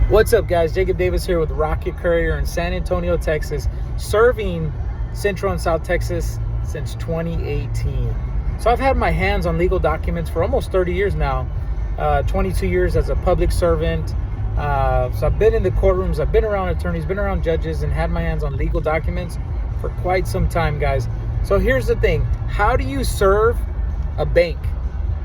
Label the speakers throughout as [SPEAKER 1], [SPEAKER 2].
[SPEAKER 1] What's up, guys? Jacob Davis here with Rockit Courier in San Antonio, Texas, serving Central and South Texas since 2018. So I've had my hands on legal documents for almost 30 years now, 22 years as a public servant. So I've been in the courtrooms, I've been around attorneys, been around judges, and had my hands on legal documents for quite some time, guys. So here's the thing. How do you serve a bank?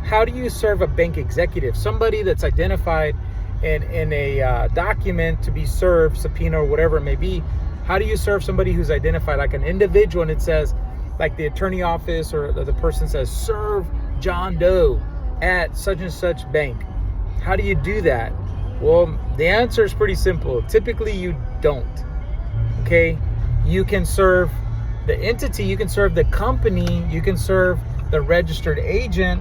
[SPEAKER 1] How do you serve a bank executive? Somebody that's identified in a document to be served, subpoena, or whatever it may be. How do you serve somebody who's identified, like an individual, and it says, like the attorney office or the person says, serve John Doe at such and such bank? How do you do that? Well, the answer is pretty simple. Typically, you don't. Okay? You can serve the entity, you can serve the company, you can serve the registered agent.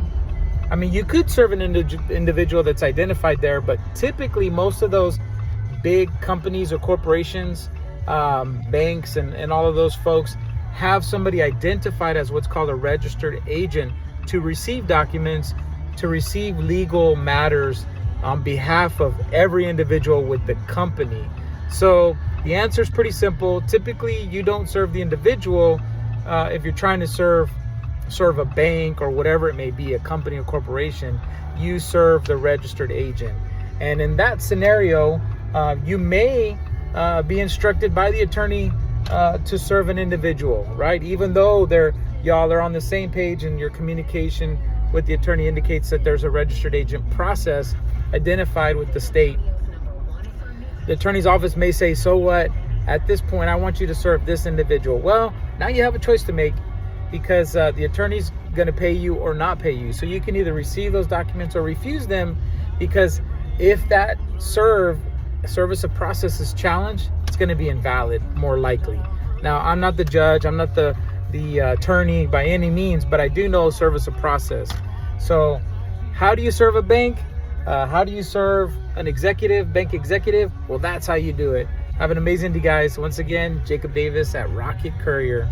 [SPEAKER 1] I mean, you could serve an individual that's identified there, but typically most of those big companies or corporations, banks and all of those folks have somebody identified as what's called a registered agent to receive documents, to receive legal matters on behalf of every individual with the company. So the answer is pretty simple. Typically, you don't serve the individual if you're trying to serve a bank or whatever it may be, a company or corporation. You serve the registered agent. And in that scenario, you may be instructed by the attorney to serve an individual, right? Even though y'all are on the same page and your communication with the attorney indicates that there's a registered agent process identified with the state. The attorney's office may say, so what? At this point, I want you to serve this individual. Well, now you have a choice to make, because the attorney's going to pay you or not pay you. So you can either receive those documents or refuse them, because if that service of process is challenged, it's going to be invalid, more likely. Now, I'm not the judge, I'm not the attorney by any means, but I do know service of process. So how do you serve a bank? How do you serve an executive, bank executive? Well, that's how you do it. Have an amazing day, guys. Once again, Jacob Davis at Rockit Courier.